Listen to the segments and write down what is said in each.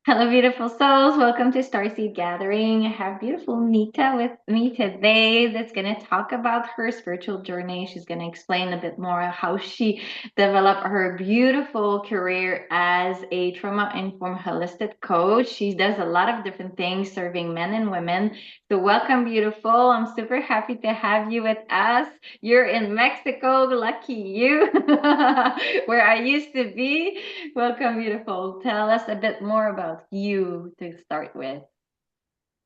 Hello, beautiful souls. Welcome to Starseed Gathering. I have beautiful Nita with me today that's going to talk about her spiritual journey. She's going to explain a bit more how she developed her beautiful career as a trauma informed holistic coach. She does a lot of different things serving men and women. So, welcome, beautiful. I'm super happy to have you with us. You're in Mexico. Lucky you, where I used to be. Welcome, beautiful. Tell us a bit more about you to start with.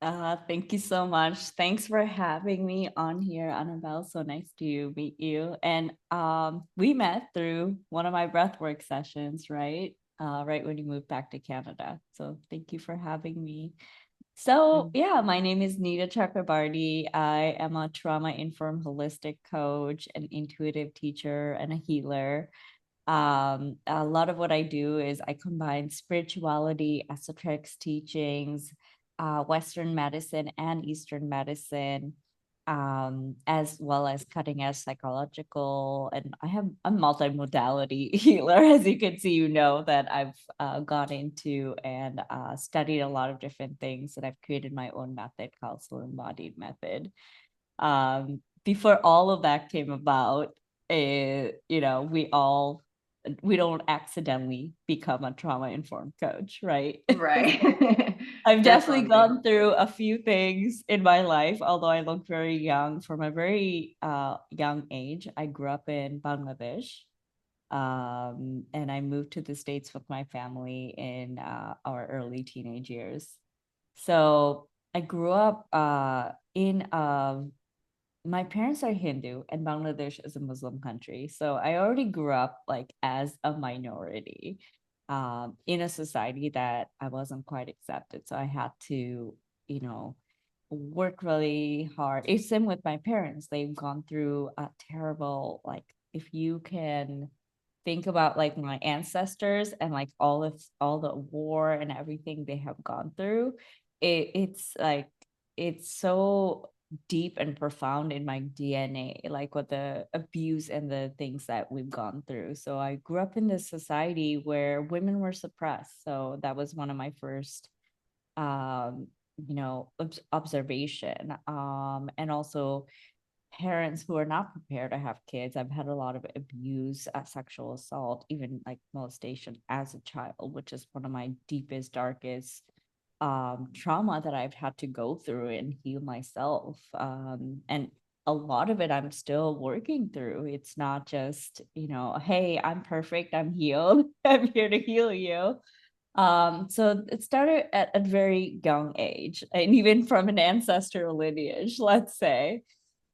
Thank you so much. Thanks for having me on here, Annabelle. So nice to meet you. And we met through one of my breathwork sessions, right? Right when you moved back to Canada. So thank you for having me. So yeah, my name is Nita Chakrbarty. I am a trauma-informed holistic coach, an intuitive teacher, and a healer. A lot of what I do is I combine spirituality, esoteric teachings, Western medicine and Eastern medicine, as well as cutting edge psychological. And I have a multimodality healer, as you can see, that I've gone into and studied a lot of different things. And I've created my own method called Soul Embodied Method. Before all of that came about, we don't accidentally become a trauma informed coach, right? So Right. I've definitely Definitely. gone through a few things in my life, although I look very young. From a very young age, I grew up in Bangladesh, and I moved to the States with my family in our early teenage years. So I grew up in my parents are Hindu and Bangladesh is a Muslim country. So I already grew up like as a minority in a society that I wasn't quite accepted. So I had to, you know, work really hard. It's same with my parents. They've gone through a terrible, like, if you can think about like my ancestors and like all the war and everything they have gone through, it's like it's so deep and profound in my DNA, like what the abuse and the things that we've gone through. So I grew up in this society where women were suppressed. So that was one of my first, um, observation. And also parents who are not prepared to have kids. I've had a lot of abuse, sexual assault, even like molestation as a child, which is one of my deepest, darkest trauma that I've had to go through and heal myself. And a lot of it I'm still working through. It's not just, hey, I'm perfect, I'm healed, I'm here to heal you. So it started at a very young age, and even from an ancestral lineage, let's say.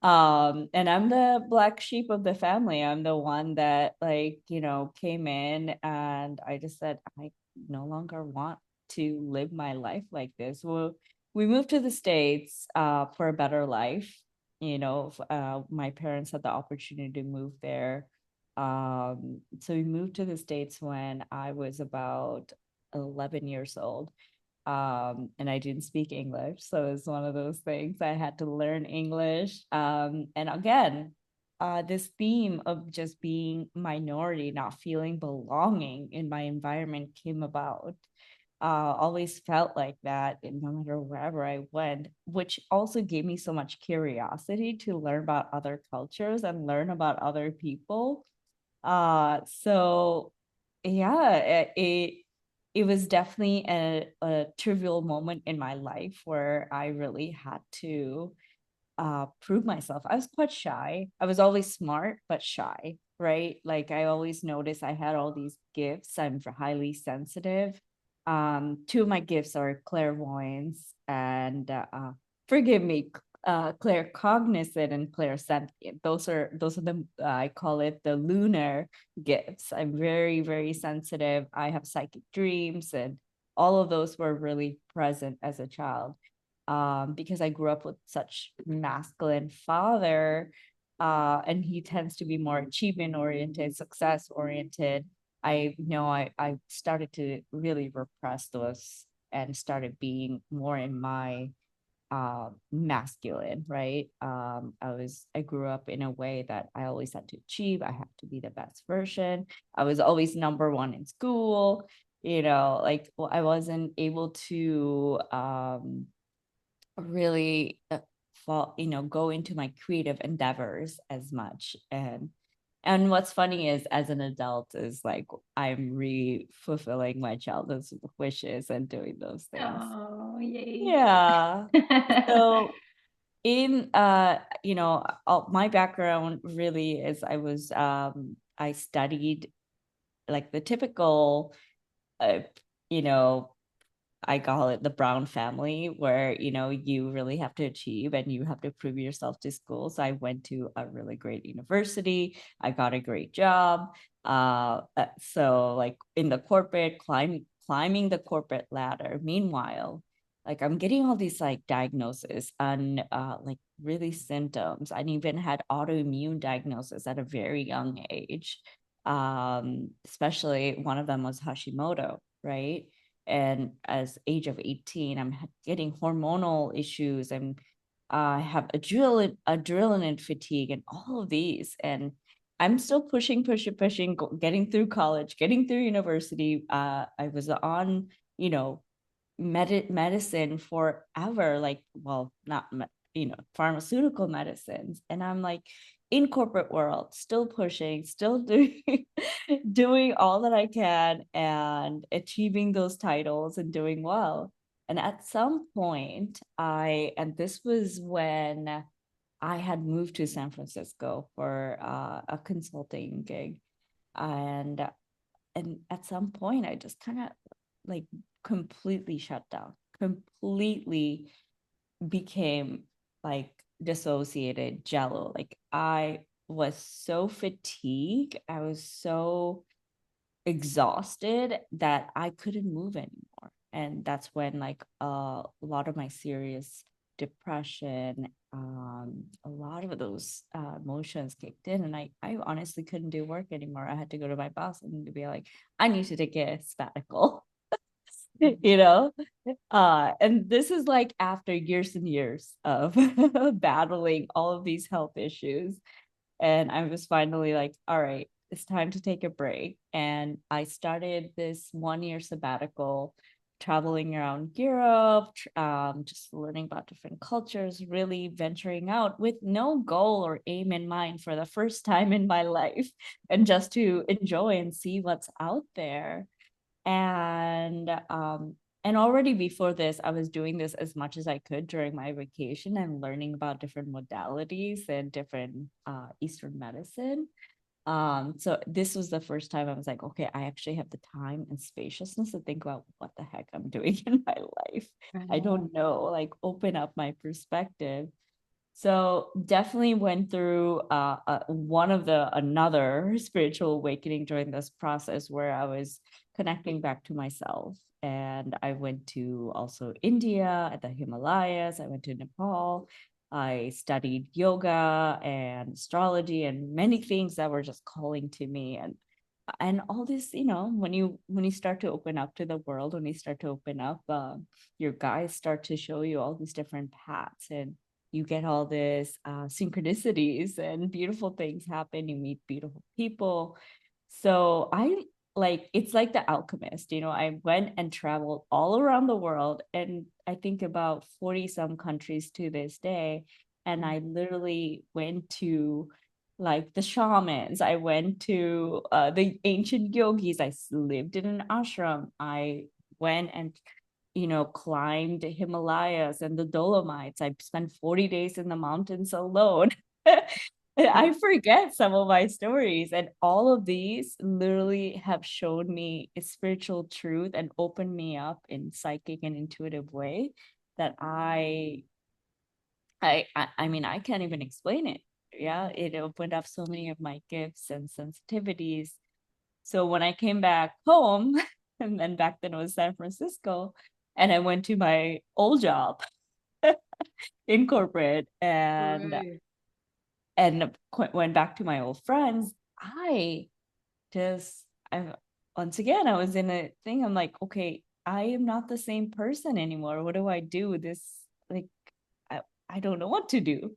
And I'm the black sheep of the family. I'm the one that, like, came in and I just said, I no longer want to live my life like this. Well, we moved to the States for a better life. My parents had the opportunity to move there. So we moved to the States when I was about 11 years old. And I didn't speak English, so it's one of those things I had to learn English. And again, this theme of just being minority, not feeling belonging in my environment came about. Always felt like that, and no matter wherever I went, which also gave me so much curiosity to learn about other cultures and learn about other people. So yeah, it was definitely a trivial moment in my life where I really had to prove myself. I was quite shy. I was always smart but shy, right? Like I always noticed I had all these gifts. I'm highly sensitive. Two of my gifts are clairvoyance and forgive me, claircognizant and clairsentient. Those are the I call it the lunar gifts. I'm very, very sensitive. I have psychic dreams, and all of those were really present as a child, because I grew up with such masculine father, and he tends to be more achievement oriented, success oriented. I started to really repress those and started being more in my masculine, right? I grew up in a way that I always had to achieve. I have to be the best version. I was always number one in school. like I wasn't able to really go into my creative endeavors as much. And what's funny is, as an adult, is like I'm fulfilling my childhood's wishes and doing those things. Oh, yay. Yeah. So in my background really is I studied like the typical uh, you know I call it the Brown family, where, you really have to achieve and you have to prove yourself to school. So I went to a really great university. I got a great job. So like in the corporate, climbing the corporate ladder. Meanwhile, like I'm getting all these like diagnoses and like really symptoms. I even had autoimmune diagnosis at a very young age. Especially one of them was Hashimoto, right? And as age of 18, I'm getting hormonal issues, and I have adrenaline fatigue and all of these. And I'm still pushing, getting through college, getting through university. I was on, you know, medicine forever, like, well, not pharmaceutical medicines. And I'm like in corporate world, still pushing, still doing doing all that I can and achieving those titles and doing well. And at some point, and this was when I had moved to San Francisco for a consulting gig. And at some point I just kind of like completely shut down, completely became like dissociated jello. Like I was so fatigued, I was so exhausted that I couldn't move anymore. And that's when like a lot of my serious depression, a lot of those emotions kicked in, and I honestly couldn't do work anymore. I had to go to my boss and to be like, I need to take a sabbatical. you know and this is like after years and years of battling all of these health issues. And I was finally like, all right, it's time to take a break. And I started this 1 year sabbatical, traveling around Europe, just learning about different cultures, really venturing out with no goal or aim in mind for the first time in my life, and just to enjoy and see what's out there. And already before this, I was doing this as much as I could during my vacation and learning about different modalities and different Eastern medicine. So this was the first time I was like, okay, I actually have the time and spaciousness to think about what the heck I'm doing in my life. I Right. don't know, like open up my perspective. So definitely went through one of the another spiritual awakening during this process, where I was connecting back to myself. And I went to also India at the Himalayas. I went to Nepal. I studied yoga and astrology and many things that were just calling to me. And all this, when you start to open up to the world, when you start to open up, your guides start to show you all these different paths, and you get all this synchronicities and beautiful things happen. You meet beautiful people. So it's like the alchemist. I went and traveled all around the world, and I think about 40 some countries to this day. And I literally went to like the shamans. I went to the ancient yogis. Lived in an ashram. I went and climbed the Himalayas and the Dolomites. I spent 40 days in the mountains alone. I forget some of my stories, and all of these literally have shown me a spiritual truth and opened me up in psychic and intuitive way that I mean, I can't even explain it. Yeah, it opened up so many of my gifts and sensitivities. So when I came back home, and then back then it was San Francisco, and I went to my old job in corporate, Right. and went back to my old friends. I just I once again I was in a thing. I'm like, okay, I am not the same person anymore. What do I do? This like I, I don't know what to do.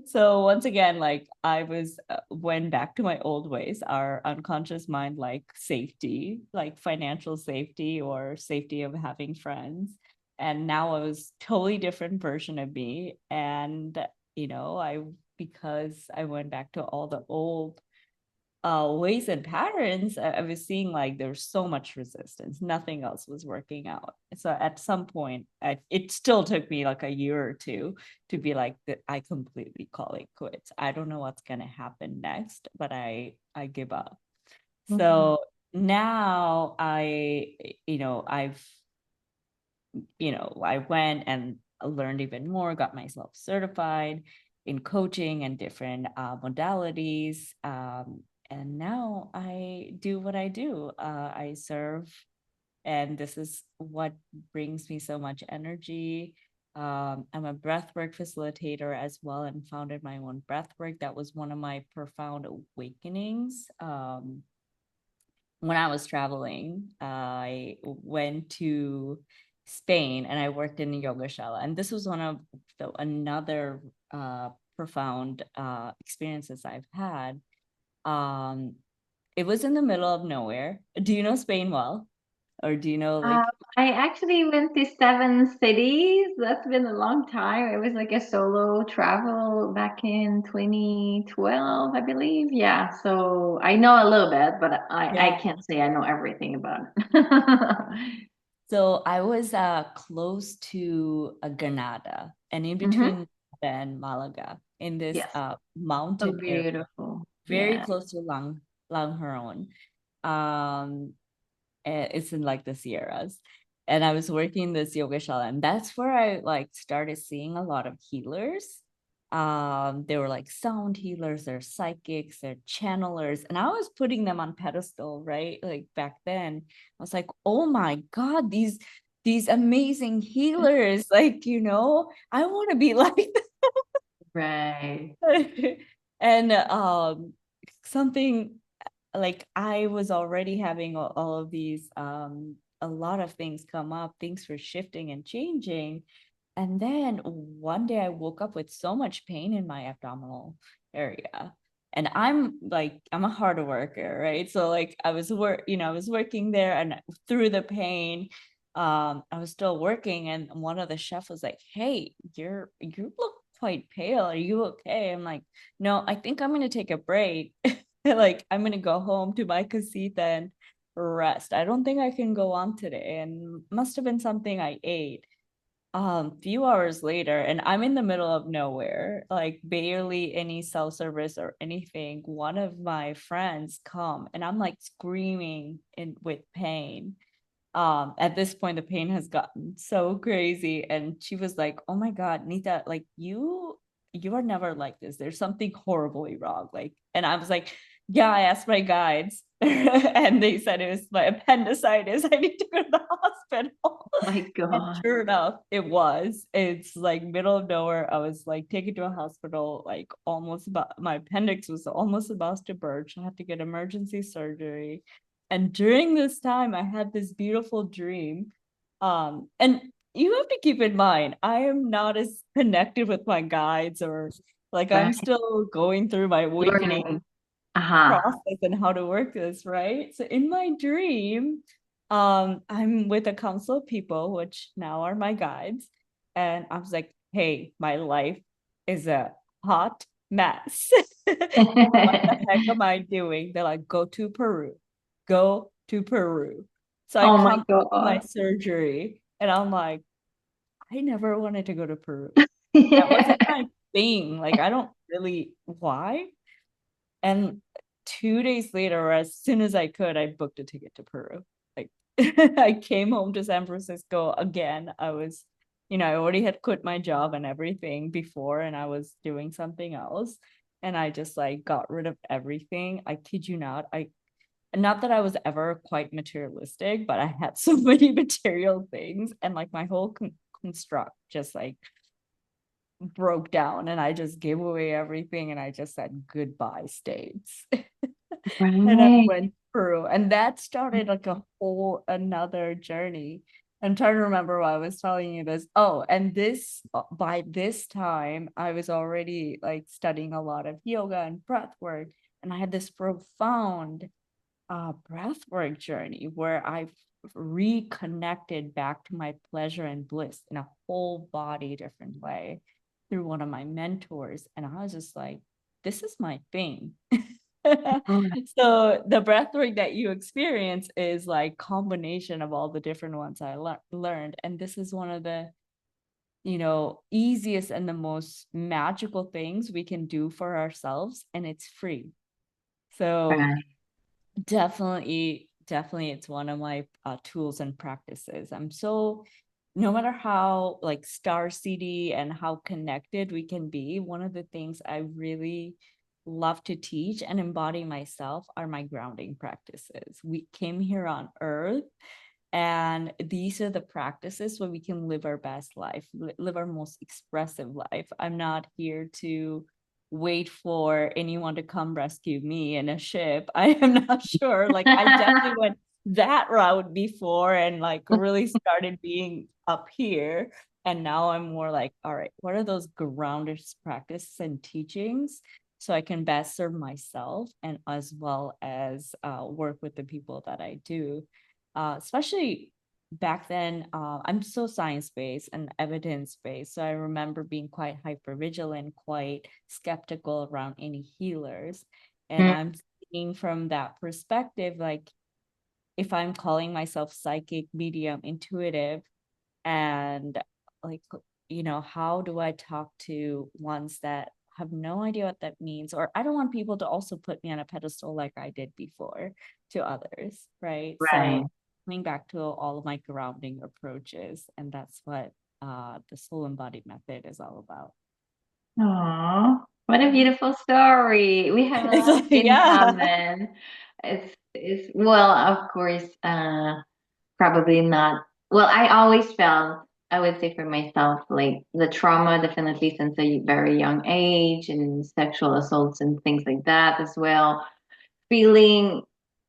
So once again, like I was went back to my old ways, our unconscious mind, like safety, like financial safety or safety of having friends. And now I was totally different version of me. And I because I went back to all the old ways and patterns, I was seeing like there's so much resistance. Nothing else was working out. So at some point, it still took me like a year or two to be like that. I completely call it quits. I don't know what's gonna happen next, but I give up. Mhm. So now I went and learned even more, got myself certified in coaching and different modalities. And now I do what I do. I serve, and this is what brings me so much energy. I'm a breathwork facilitator as well and founded my own breathwork. That was one of my profound awakenings. When I was traveling, I went to Spain and I worked in a yogashala. And this was one of another profound experiences I've had. Um, it was in the middle of nowhere. Do you know Spain well? Or do you know Um, like, I actually went to 7 cities. That's been a long time. It was like a solo travel back in 2012, I believe. Yeah, so I know a little bit, but I yeah. can't say I know everything about it. So I was close to Granada and in Hmm. between and Malaga in this Yes, so mountain area, beautiful. very Yeah. close to Langeron. Um, it's in like the Sierras. And I was working in this yoga shala, and that's where I like started seeing a lot of healers. They were like sound healers, they're psychics, they're channelers, and I was putting them on pedestal, right? Like back then, I was like, oh my God, these amazing healers, like, I want to be like Right. and something like I was already having all of these a lot of things come up, things were shifting and changing. And then one day I woke up with so much pain in my abdominal area. And I'm a hard worker, right? So like I was working there and through the pain, I was still working and one of the chefs was like, "Hey, you look quite pale. Are you okay?" I'm like, "No, I think I'm gonna take a break." Like I'm gonna go home to my casita and rest. I don't think I can go on today. And must have been something I ate. Few hours later, and I'm in the middle of nowhere, like barely any self-service or anything. One of my friends come and I'm like screaming in with pain. At this point the pain has gotten so crazy and she was like, "Oh my God, Nita, like you are never like this. There's something horribly wrong." Like, and I was like, "Yeah, I asked my guides." And they said it was my appendicitis. I need to go to the hospital. My And God. sure enough, it's like middle of nowhere. I was like taken to a hospital, like almost about my appendix was almost about to burst. I had to get emergency surgery. And during this time, I had this beautiful dream. And you have to keep in mind, I am not as connected with my guides or like I'm Right. still going through my awakening Learning. Uh-huh. process and how to work this, right? So in my dream, I'm with a council of people, which now are my guides. And I was like, "Hey, my life is a hot mess. What the heck am I doing?" They're like, "Go to Peru, go to Peru." So I Oh my come to my God. surgery and I'm like, I never wanted to go to Peru. That wasn't my thing. Like, I don't really, why? And 2 days later, or as soon as I could, I booked a ticket to Peru. Like I came home to San Francisco again. I already had quit my job and everything before, and I was doing something else. And I just like got rid of everything. I kid you not. Not that I was ever quite materialistic, but I had so many material things, and like my whole construct just like broke down, and I just gave away everything, and I just said goodbye, States. And I Right. went through, and that started like a whole another journey. I'm trying to remember why I was telling you this. Oh, and this by this time, I was already like studying a lot of yoga and breath work, and I had this profound breathwork journey where I've reconnected back to my pleasure and bliss in a whole body different way through one of my mentors. And I was just like, this is my thing. So the breathwork that you experience is like combination of all the different ones I learned. And this is one of the, easiest and the most magical things we can do for ourselves, and it's free. So Right. definitely it's one of my tools and practices. I'm so, no matter how like star city and how connected we can be, one of the things I really love to teach and embody myself are my grounding practices. We came here on earth, and these are the practices where we can live our best life, live our most expressive life. I'm not here to wait for anyone to come rescue me in a ship. I am not sure. Like, I definitely went that route before and like really started being up here. And now I'm more like, all right, what are those grounded practices and teachings so I can best serve myself and as well as work with the people that I do, especially back then. I'm so science-based and evidence-based, so I remember being quite hyper vigilant, quite skeptical around any healers. And Mm. I'm thinking from that perspective, like if I'm calling myself psychic, medium, intuitive, and like, how do I talk to ones that have no idea what that means? Or I don't want people to also put me on a pedestal like I did before to others, right? Right. So coming back to all of my grounding approaches, and that's what the soul embodied method is all about. Oh, what a Mhm. beautiful story. We have a It's lot like, in yeah. common. It's well, of course, probably not. Well, I always felt, I would say for myself, like the trauma definitely since a very young age and sexual assaults and things like that as well, feeling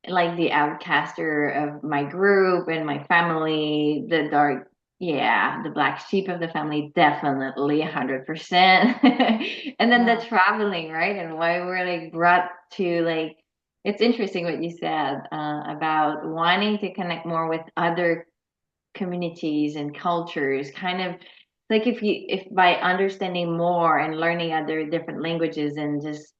like the outcaster of my group and my family, the dark, yeah, the black sheep of the family, definitely 100%. And then the Yeah. traveling, right? And why we're like brought to like, it's interesting what you said about wanting to connect more with other communities and cultures, kind of like if by understanding more and learning other different languages and just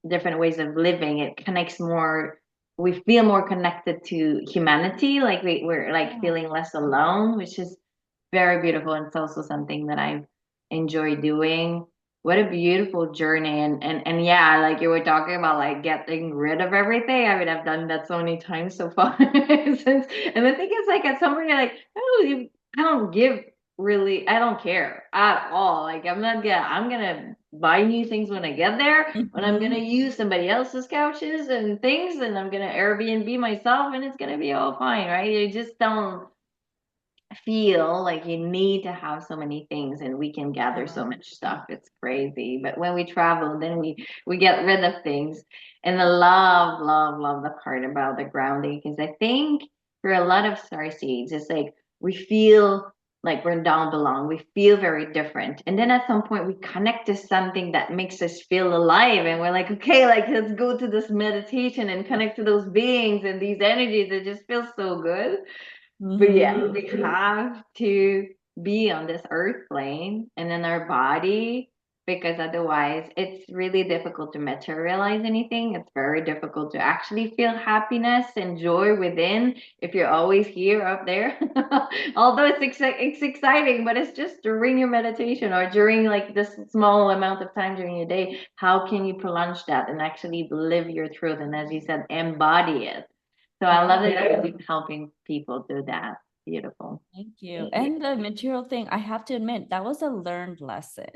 different ways of living, it connects more. We feel more connected to humanity, like we're like Yeah. feeling less alone, which is very beautiful. And it's also something that I enjoy doing. What a beautiful journey. And yeah, like you were talking about like getting rid of everything. I mean, I've done that so many times so far. Since, and the thing is like at some point you're like, oh, I don't give really, I don't care at all. Like I'm gonna buy new things when I get there, when I'm gonna Mhm. use somebody else's couches and things, and I'm gonna Airbnb myself and it's gonna be all fine, right? You just don't feel like you need to have so many things and we can gather Yeah. so much stuff. It's crazy, but when we travel then we get rid of things. And I love the part about the grounding, because I think for a lot of star seeds it's like we feel like we're down belong, we feel very different, and then at some point we connect to something that makes us feel alive, and we're like, okay, like let's go to this meditation and connect to those beings and these energies. It just feels so good. But yeah, Mhm. we have to be on this earth plane and in our body, because otherwise it's really difficult to materialize anything. It's very difficult to actually feel happiness and joy within if you're always here up there. Although it's exciting, but it's just during your meditation or during like this small amount of time during your day. How can you prolong that and actually live your truth? And as you said, embody it. So I love Yeah. that you're helping people do that. Beautiful. Thank you. And the material thing, I have to admit, that was a learned lesson.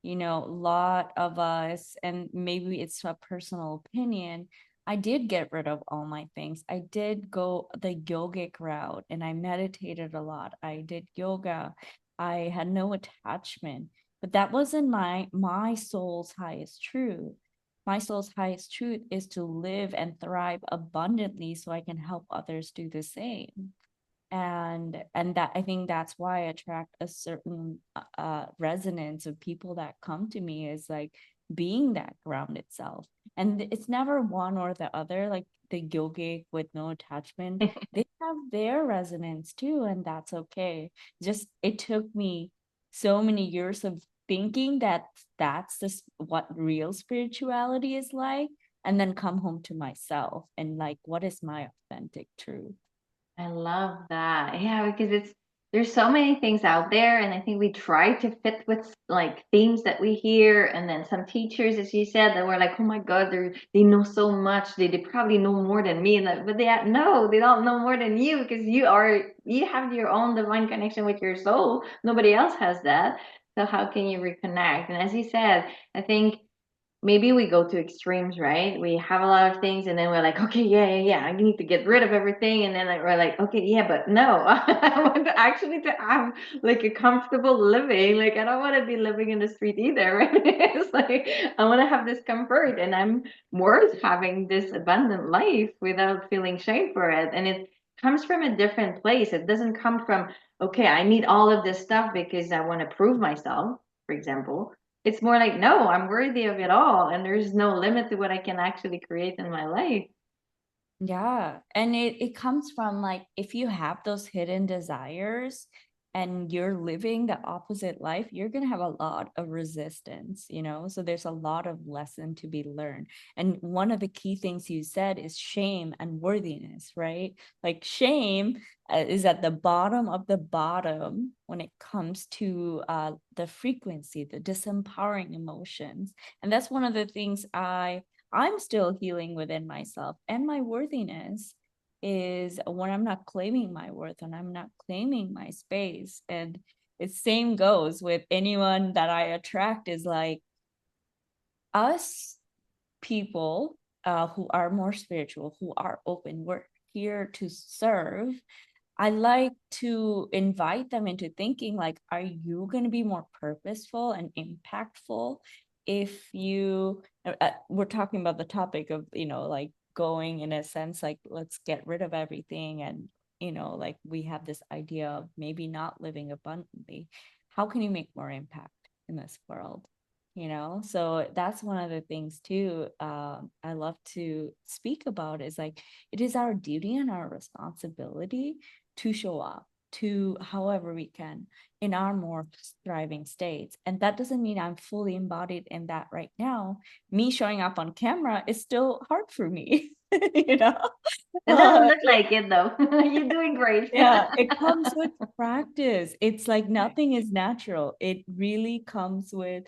A lot of us, and maybe it's a personal opinion, I did get rid of all my things. I did go the yogic route and I meditated a lot. I did yoga. I had no attachment, but that wasn't my soul's highest truth. My soul's highest truth is to live and thrive abundantly so I can help others do the same. And that, I think that's why I attract a certain resonance of people that come to me, is like being that grounded self. And it's never one or the other. Like the yogic with no attachment, they have their resonance too, and that's okay. Just it took me so many years of thinking that that's just what real spirituality is like, and then come home to myself and like, what is my authentic truth? I love that. Yeah, because there's so many things out there, and I think we try to fit with like themes that we hear, and then some teachers, as you said, that were like, "Oh my God, they know so much. They probably know more than me." And but no, they don't know more than you because you have your own divine connection with your soul. Nobody else has that. So how can you reconnect? And as you said, I think maybe we go to extremes, right? We have a lot of things and then we're like, okay, yeah, I need to get rid of everything. And then like, we're like, okay, yeah, but no, I want to actually to have like a comfortable living. Like, I don't want to be living in the street either, right? It's like, I want to have this comfort and I'm worth having this abundant life without feeling shame for it. And it comes from a different place. It doesn't come from, okay, I need all of this stuff because I want to prove myself, for example. It's more like, no, I'm worthy of it all, and there's no limit to what I can actually create in my life. Yeah. And it comes from like, if you have those hidden desires and you're living the opposite life, you're going to have a lot of resistance, you know? So there's a lot of lesson to be learned. And one of the key things you said is shame and worthiness, right? Like shame is at the bottom of the bottom when it comes to the frequency, the disempowering emotions. And that's one of the things I'm still healing within myself, and my worthiness is when I'm not claiming my worth and I'm not claiming my space. And it same goes with anyone that I attract, is like us people who are more spiritual, who are open. We're here to serve. I like to invite them into thinking like, are you going to be more purposeful and impactful if you, we're talking about the topic of, like going in a sense, like, let's get rid of everything. And, like we have this idea of maybe not living abundantly. How can you make more impact in this world? So that's one of the things too, I love to speak about, is like, it is our duty and our responsibility to show up to however we can in our more thriving states. And that doesn't mean I'm fully embodied in that right now. Me showing up on camera is still hard for me, you know? It doesn't But look like it though. You're doing great. yeah, it comes with practice. It's like nothing is natural. It really comes with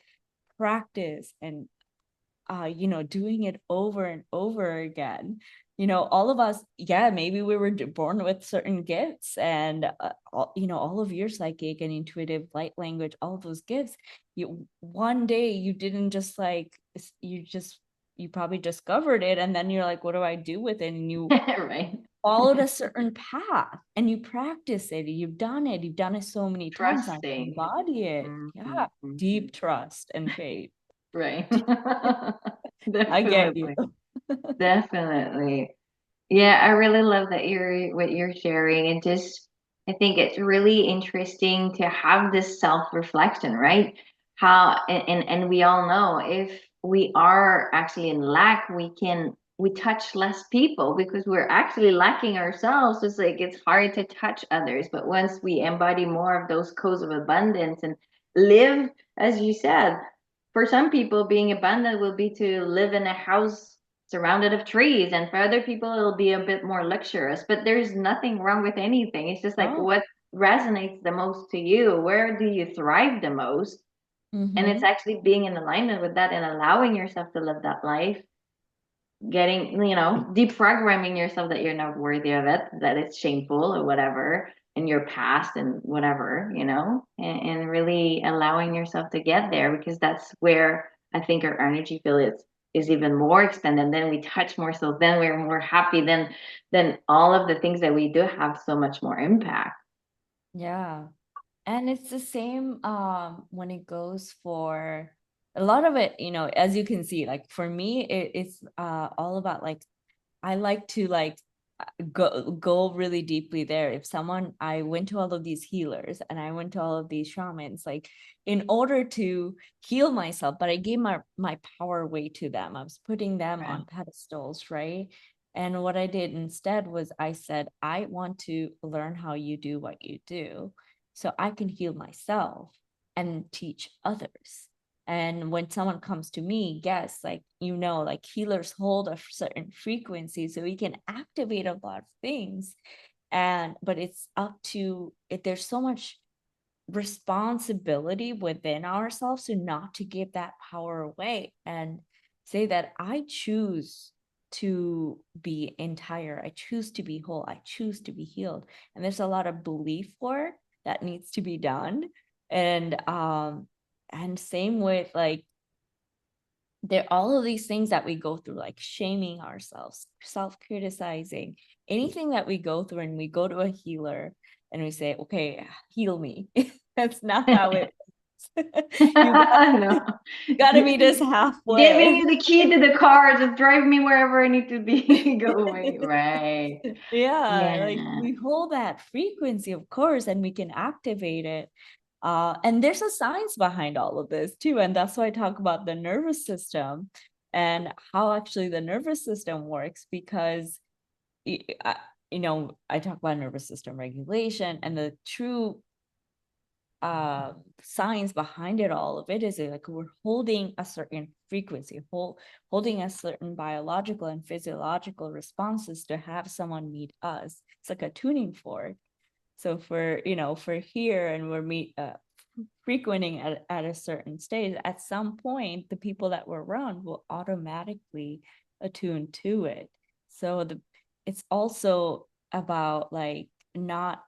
practice and doing it over and over again. All of us, yeah, maybe we were born with certain gifts, and all of your psychic and intuitive light language, all of those gifts, one day you didn't just like, you probably discovered it, and then you're like, what do I do with it? And you Right. followed a certain path and you practice it. You've done it so many times, now you Trusting. embody it. Mhm, Yeah, mhm. deep trust and faith. Right. I get you. Definitely. Definitely. Yeah, I really love that you're what you're sharing. And just I think it's really interesting to have this self-reflection, right? How and we all know if we are actually in lack, we touch less people because we're actually lacking ourselves. It's like it's hard to touch others. But once we embody more of those codes of abundance and live, as you said, for some people being abundant will be to live in a house surrounded of trees, and for other people it'll be a bit more luxurious, but there's nothing wrong with anything. It's just like Oh. what resonates the most to you, where do you thrive the most, and it's Mm-hmm. actually being in alignment with that and allowing yourself to live that life, getting, deprogramming yourself that you're not worthy of it, that it's shameful or whatever in your past and whatever, and really allowing yourself to get there, because that's where I think our energy field is even more extended. Then we touch more, so then we're more happy. Then all of the things that we do have so much more impact. Yeah. And it's the same when it goes for a lot of it, as you can see, like for me, it's all about like, I like to like go really deeply there. If someone, I went to all of these healers and I went to all of these shamans, like in order to heal myself, but I gave my power away to them. I was putting them Right. on pedestals, right? And what I did instead was I said, I want to learn how you do what you do so I can heal myself and teach others. And when someone comes to me, yes, like, like healers hold a certain frequency, so we can activate a lot of things. But it's up to it. There's so much responsibility within ourselves to not to give that power away and say that I choose to be entire. I choose to be whole. I choose to be healed. And there's a lot of belief work that needs to be done. And same with like there all of these things that we go through, like shaming ourselves, self-criticizing, anything that we go through, and we go to a healer and we say, okay, heal me. That's not how it works. you got, I know. got to meet us Giving halfway. you the key to the car, just drive me wherever I need to be. Go away. Right. Yeah, like Yeah. we hold that frequency, of course, and we can activate it. And there's a science behind all of this too. And that's why I talk about the nervous system and how actually the nervous system works, because I talk about nervous system regulation, and the true science behind it, all of it is like we're holding a certain frequency, holding a certain biological and physiological responses to have someone meet us. It's like a tuning fork. So for here, and we're frequenting at a certain stage, at some point the people that we're around will automatically attune to it. So it's also about like not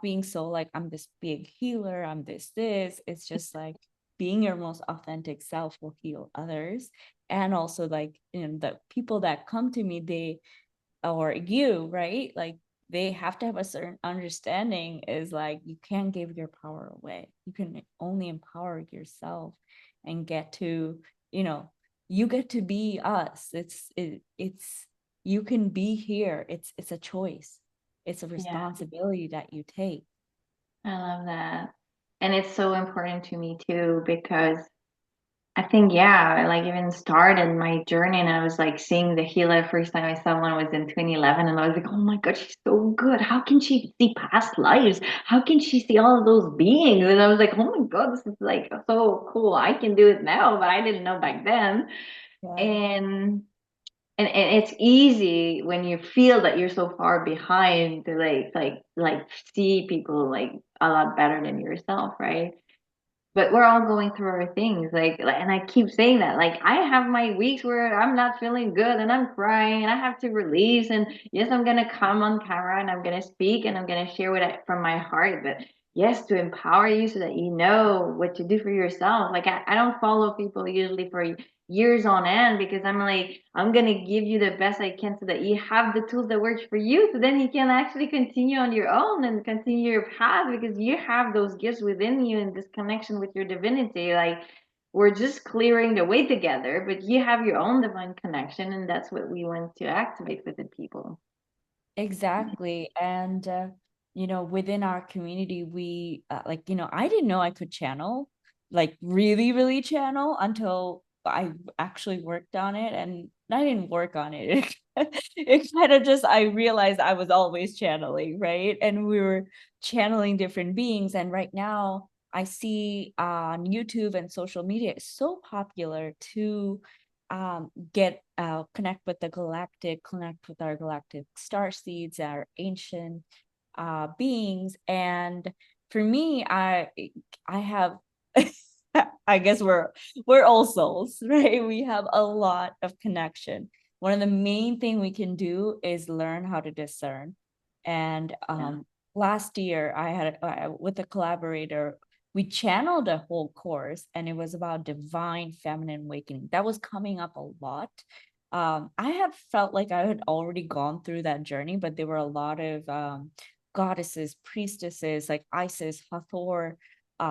being so like I'm this big healer, I'm this. It's just like being your most authentic self will heal others. And also like the people that come to me, they or you, right? Like they have to have a certain understanding, is like you can't give your power away. You can only empower yourself and get to, you know, you get to be us. It's you can be here. It's a choice. It's a Yeah. responsibility that you take. I love that. And it's so important to me too, because I think, yeah, I like even started my journey and I was like seeing the healer. First time I saw one was in 2011 and I was like, oh my God, she's so good. How can she see past lives? How can she see all of those beings? And I was like, oh my God, this is like so cool. I can do it now, but I didn't know back then. Yeah. And and it's easy when you feel that you're so far behind to like see people like a lot better than yourself, right? But we're all going through our things like and I keep saying that like I have my weeks where I'm not feeling good and I'm crying and I have to release, and yes, I'm gonna come on camera and I'm gonna speak and I'm gonna share with it from my heart, but yes, to empower you so that you know what to do for yourself. Like I don't follow people usually for years on end, because I'm like, I'm gonna give you the best I can so that you have the tools that works for you, so then you can actually continue on your own and continue your path, because you have those gifts within you and this connection with your divinity. Like we're just clearing the way together, but you have your own divine connection, and that's what we want to activate within people. Exactly. And, within our community, we I didn't know I could channel, like really, really channel until I actually worked on it. And I didn't work on it. It kind of just, I realized I was always channeling, right? And we were channeling different beings. And right now, I see on YouTube and social media, it's so popular to get connect with the galactic, connect with our galactic star seeds, our ancient beings. And for me, I have I guess we're all souls, right? We have a lot of connection. One of the main thing we can do is learn how to discern. And Yeah. last year I had with a collaborator, we channeled a whole course, and it was about divine feminine awakening. That was coming up a lot. I had felt like I had already gone through that journey, but there were a lot of goddesses, priestesses like Isis, Hathor,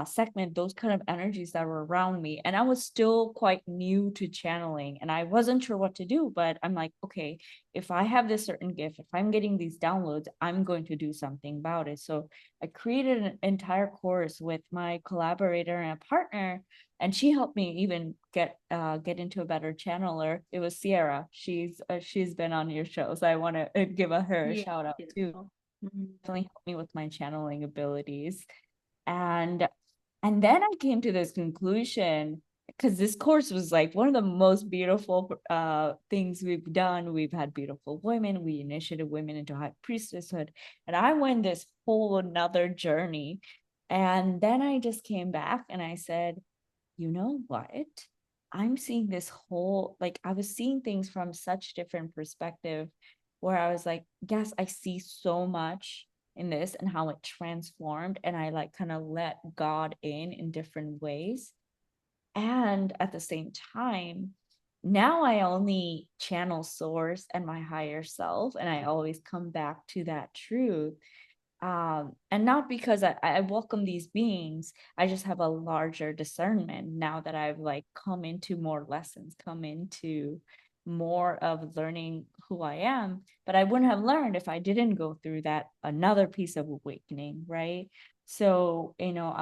segment those kind of energies that were around me. And I was still quite new to channeling and I wasn't sure what to do. But I'm like, okay, if I have this certain gift, if I'm getting these downloads, I'm going to do something about it. So I created an entire course with my collaborator and a partner, and she helped me even get into a better channeler. It was Sierra. She's been on your show, so I want to give her a Yeah, shout out too. beautiful. Mhm. Definitely helped me with my channeling abilities. And and then I came to this conclusion because this course was like one of the most beautiful things we've done. We've had beautiful women. We initiated women into high priestesshood. And I went this whole another journey. And then I just came back and I said, you know what? I'm seeing this whole, like, I was seeing things from such different perspective where I was like, yes, I see so much in this and how it transformed. And I like kind of let God in different ways. And at the same time, now I only channel source and my higher self. And I always come back to that truth, and not because I welcome these beings. I just have a larger discernment now that I've like come into more lessons, come into more of learning who I am. But I wouldn't have learned if I didn't go through that another piece of awakening, right? So,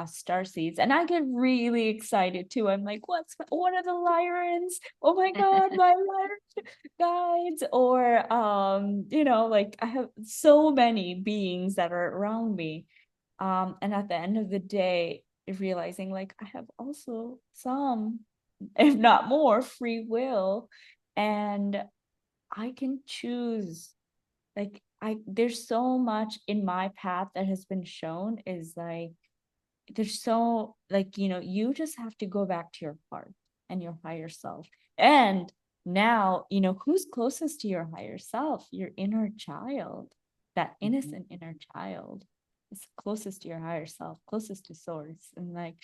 star seeds, and I get really excited too. I'm like, what are the Lyrans? Oh my God, my Lyran guides. Or like I have so many beings that are around me, and at the end of the day realizing like I have also some, if not more, free will, and I can choose. Like, I there's so much in my path that has been shown, is like there's so, like, you just have to go back to your heart and your higher self. And now, who's closest to your higher self? Your inner child, that Mhm. innocent inner child is closest to your higher self, closest to source. And like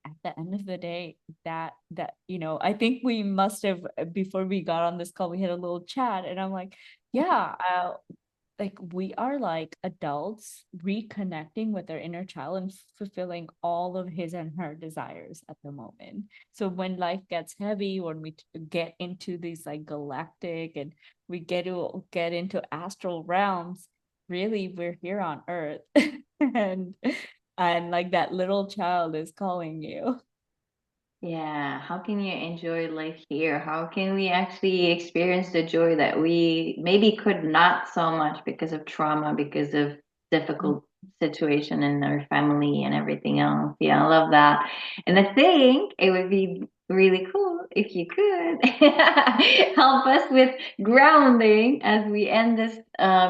at the end of the day, I think we must have, before we got on this call, we had a little chat, and I'm like, yeah, like we are like adults reconnecting with their inner child and fulfilling all of his and her desires at the moment. So when life gets heavy, when we get into these like galactic, and we get into astral realms, really we're here on earth. and like that little child is calling you. Yeah, how can you enjoy life here? How can we actually experience the joy that we maybe could not so much because of trauma, because of difficult situation in our family and everything else? Yeah, I love that. And I think it would be really cool if you could help us with grounding as we end this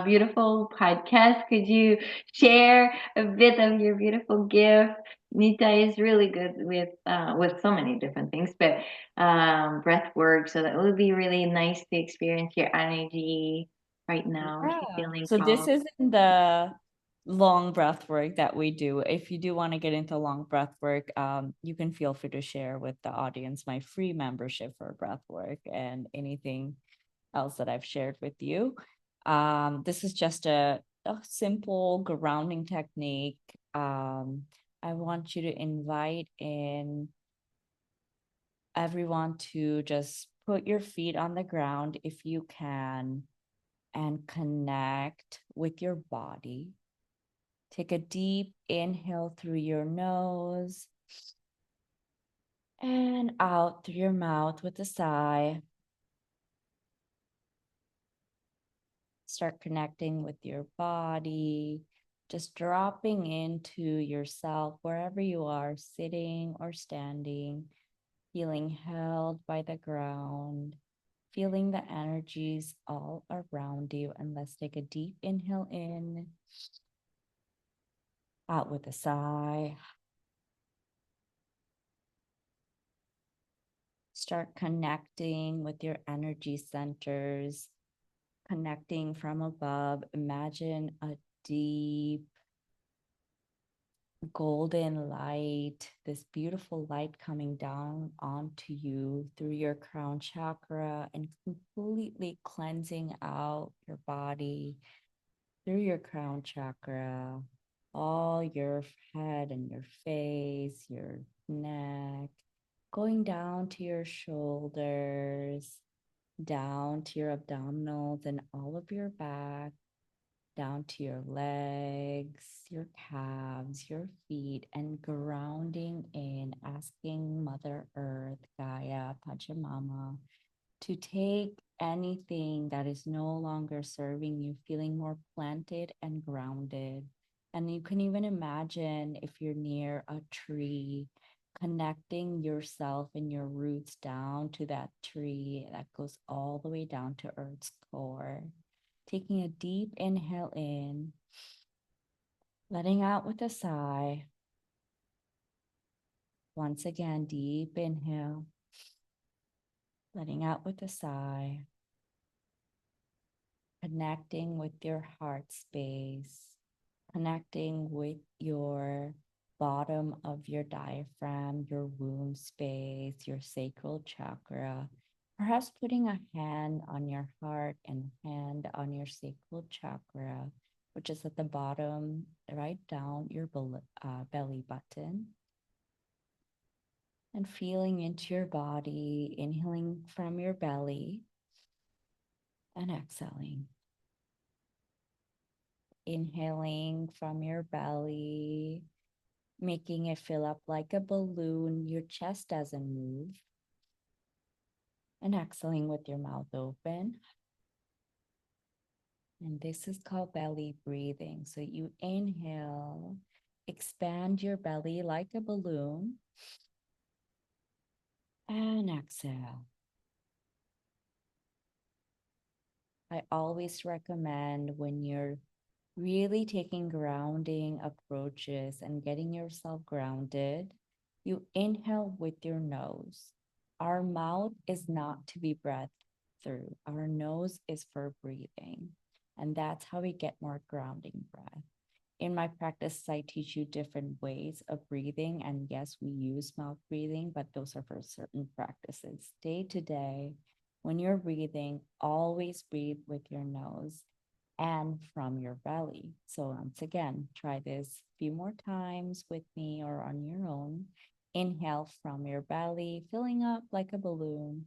beautiful podcast. Could you share a bit of your beautiful gift? Nita is really good with so many different things, but breath work. So that would be really nice to experience your energy right now if you're Yeah. feeling So this calm. isn't the long breath work that we do. If you do want to get into long breath work, you can feel free to share with the audience my free membership for breath work and anything else that I've shared with you. This is just a simple grounding technique. I want you to invite in everyone to just put your feet on the ground if you can, and connect with your body. Take a deep inhale through your nose and out through your mouth with a sigh. Start connecting with your body, just dropping into yourself wherever you are, sitting or standing, feeling held by the ground, feeling the energies all around you. And let's take a deep inhale in, out with a sigh. Start connecting with your energy centers, connecting from above. Imagine a deep golden light, this beautiful light coming down onto you through your crown chakra and completely cleansing out your body through your crown chakra, all inhale, your head and your face, your neck, going down to your shoulders, down to your abdominals and all of your back, down to your legs, your calves, your feet, and grounding in, asking Mother Earth, Gaia, Pachamama, to take anything that is no longer serving you, feeling more planted and grounded. And you can even imagine if you're near a tree, connecting yourself and your roots down to that tree that goes all the way down to Earth's core. Taking a deep inhale in, letting out with a sigh. Once again, deep inhale, letting out with a sigh. Connecting with your heart space, connecting with your bottom of your diaphragm, your womb space, your sacral chakra. Perhaps putting a hand on your heart and hand on your sacral chakra, which is at the bottom, right down your belly button. And feeling into your body, inhaling from your belly and exhaling. Inhaling from your belly, making it fill up like a balloon. Your chest doesn't move. And exhaling with your mouth open. And this is called belly breathing. So you inhale, expand your belly like a balloon, and exhale. I always recommend when you're really taking grounding approaches and getting yourself grounded, you inhale with your nose. Our mouth is not to be breathed through. Our nose is for breathing. And that's how we get more grounding breath. In my practice, I teach you different ways of breathing. And yes, we use mouth breathing, but those are for certain practices. Day to day, when you're breathing, always breathe with your nose and from your belly. So once again, try this a few more times with me or on your own. Inhale from your belly, filling up like a balloon.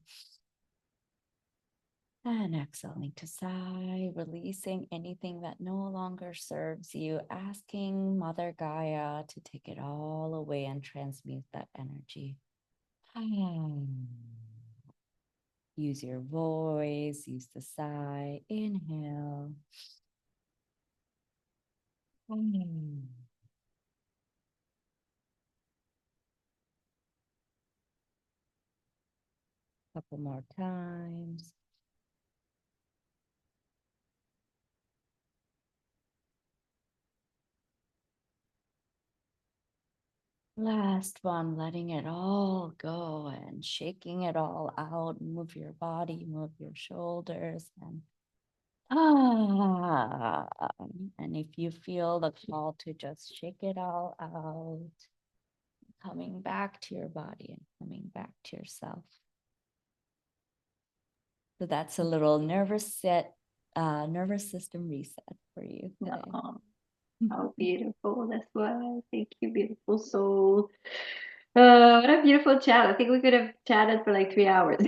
And exhaling to sigh, releasing anything that no longer serves you, asking Mother Gaia to take it all away and transmute that energy. Use your voice, use the sigh. Inhale. Couple more times. Last one, letting it all go and shaking it all out. Move your body, move your shoulders, and and if you feel the call to just shake it all out, coming back to your body and coming back to yourself. So that's a little nervous system reset for you today. Oh, how beautiful this was. Thank you, beautiful soul. What a beautiful chat. I think we could have chatted for like 3 hours.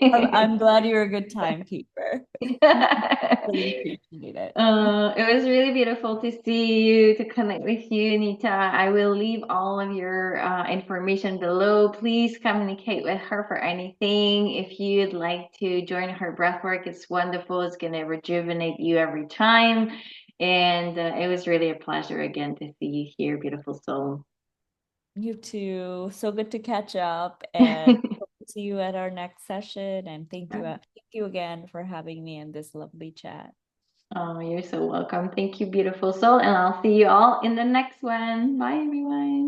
I'm glad you're a good timekeeper. Really appreciate it. It was really beautiful to see you, to connect with you, Nita. I will leave all of your information below. Please communicate with her for anything. If you'd like to join her breathwork, it's wonderful. It's going to rejuvenate you every time. And it was really a pleasure again to see you here, beautiful soul. You too. So good to catch up and hope to see you at our next session. And thank you again for having me in this lovely chat. Oh, you're so welcome. Thank you, beautiful soul. And I'll see you all in the next one. Bye, everyone.